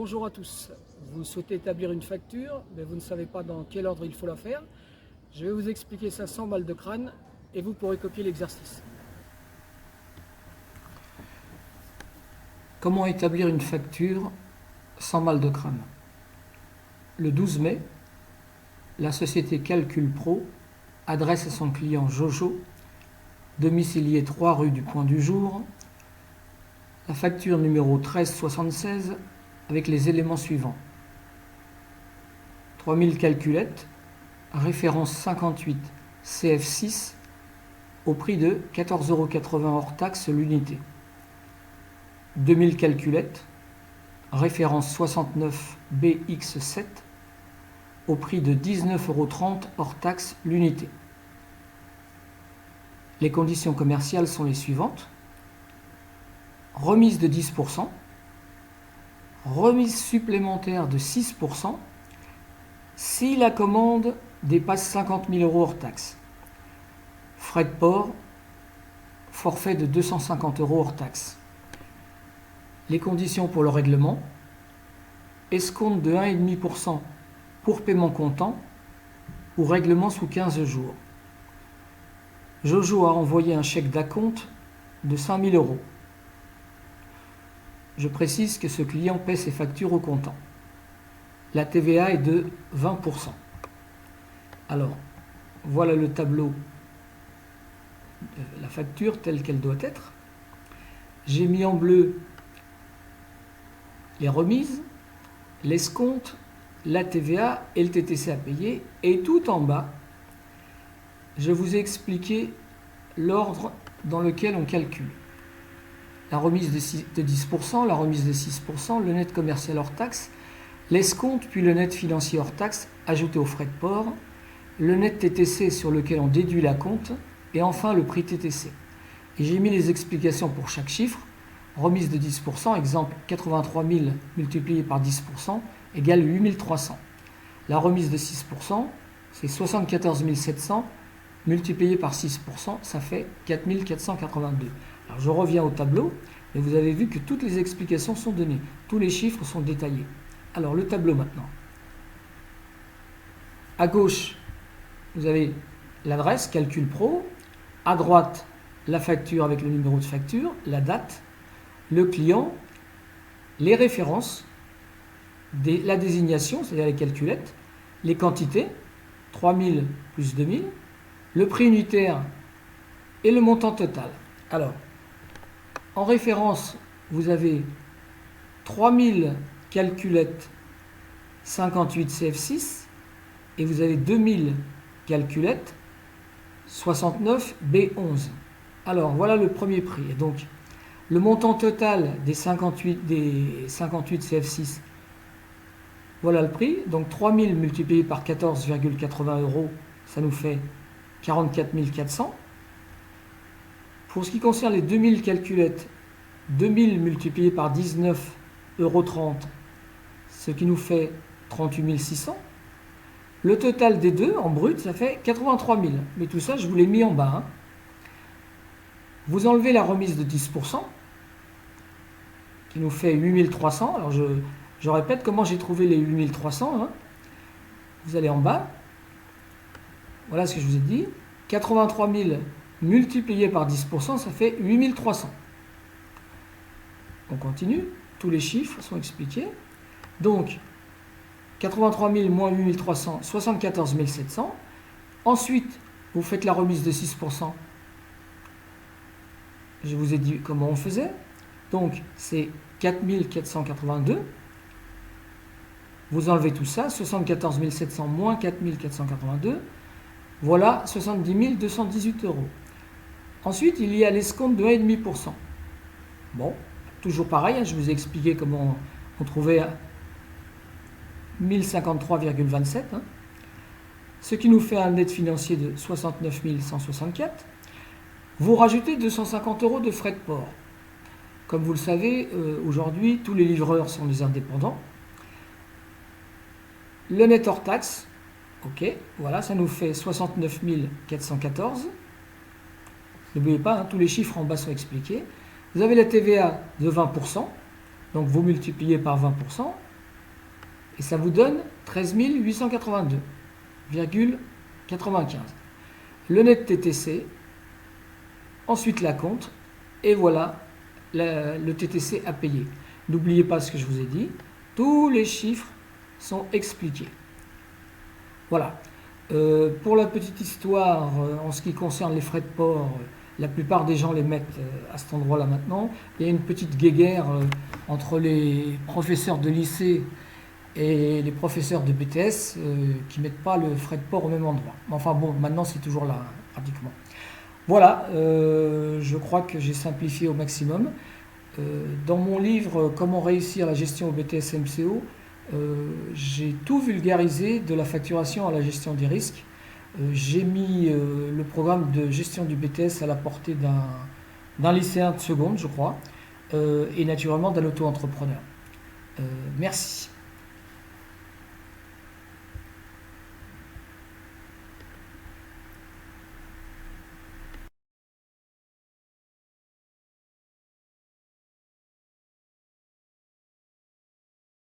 Bonjour à tous, vous souhaitez établir une facture, mais vous ne savez pas dans quel ordre il faut la faire. Je vais vous expliquer ça sans mal de crâne et vous pourrez copier l'exercice. Comment établir une facture sans mal de crâne? Le 12 mai, la société Calcul Pro adresse à son client Jojo, domicilié 3 rue du Point du Jour, la facture numéro 1376 avec les éléments suivants. 3000 calculettes, référence 58 CF6 au prix de 14,80 € hors taxe l'unité. 2000 calculettes, référence 69 BX7 au prix de 19,30 € hors taxe l'unité. Les conditions commerciales sont les suivantes. Remise de 10%, remise supplémentaire de 6% si la commande dépasse 50 000 € hors taxe. Frais de port, forfait de 250 € hors taxe. Les conditions pour le règlement: escompte de 1,5% pour paiement comptant ou règlement sous 15 jours. Jojo a envoyé un chèque d'acompte de 5 000 €. Je précise que ce client paie ses factures au comptant. La TVA est de 20%. Alors, voilà le tableau de la facture telle qu'elle doit être. J'ai mis en bleu les remises, l'escompte, la TVA et le TTC à payer. Et tout en bas, je vous ai expliqué l'ordre dans lequel on calcule. La remise de 10%, la remise de 6%, le net commercial hors taxe, l'escompte puis le net financier hors taxe ajouté aux frais de port, le net TTC sur lequel on déduit l'acompte et enfin le prix TTC. Et j'ai mis les explications pour chaque chiffre. Remise de 10%, exemple 83 000 multiplié par 10% égale 8 300. La remise de 6%, c'est 74 700 multiplié par 6%, ça fait 4 482. Alors je reviens au tableau, et vous avez vu que toutes les explications sont données. Tous les chiffres sont détaillés. Alors le tableau maintenant. À gauche, vous avez l'adresse, Calcul Pro. À droite, la facture avec le numéro de facture, la date, le client, les références, la désignation, c'est-à-dire les calculettes, les quantités, 3000 plus 2000, le prix unitaire et le montant total. Alors, en référence, vous avez 3000 calculettes 58 CF6 et vous avez 2000 calculettes 69 B11. Alors, voilà le premier prix. Et donc, le montant total des 58 CF6, voilà le prix. Donc, 3000 multiplié par 14,80 €, ça nous fait 44 400. Pour ce qui concerne les 2000 calculettes, 2000 multiplié par 19,30 €, ce qui nous fait 38 600. Le total des deux, en brut, ça fait 83 000. Mais tout ça, je vous l'ai mis en bas. Vous enlevez la remise de 10%, qui nous fait 8 300. Alors, je répète comment j'ai trouvé les 8 300. Vous allez en bas. Voilà ce que je vous ai dit. 83 000 multiplié par 10%, ça fait 8 300. On continue. Tous les chiffres sont expliqués. Donc, 83 000 moins 8 300, 74 700. Ensuite, vous faites la remise de 6%. Je vous ai dit comment on faisait. Donc, c'est 4 482. Vous enlevez tout ça, 74 700 moins 4 482. Voilà 70 218 €. Ensuite, il y a l'escompte de 1,5%. Bon, toujours pareil, je vous ai expliqué comment on trouvait 1053,27. Ce qui nous fait un net financier de 69 164. Vous rajoutez 250 € de frais de port. Comme vous le savez, aujourd'hui, tous les livreurs sont des indépendants. Le net hors taxe, ok, voilà, ça nous fait 69 414. N'oubliez pas, tous les chiffres en bas sont expliqués. Vous avez la TVA de 20%, donc vous multipliez par 20%, Et ça vous donne 13 882,95. Le net TTC, ensuite la compte, et voilà le TTC à payer. N'oubliez pas ce que je vous ai dit, tous les chiffres sont expliqués. Voilà. Pour la petite histoire, en ce qui concerne les frais de port, la plupart des gens les mettent à cet endroit-là maintenant. Il y a une petite guéguerre entre les professeurs de lycée et les professeurs de BTS qui ne mettent pas le frais de port au même endroit. Enfin bon, maintenant c'est toujours là, pratiquement. Voilà, je crois que j'ai simplifié au maximum. Dans mon livre Comment réussir la gestion au BTS MCO, j'ai tout vulgarisé de la facturation à la gestion des risques. J'ai mis le programme de gestion du BTS à la portée d'un lycéen de seconde, je crois, et naturellement d'un auto-entrepreneur. Merci.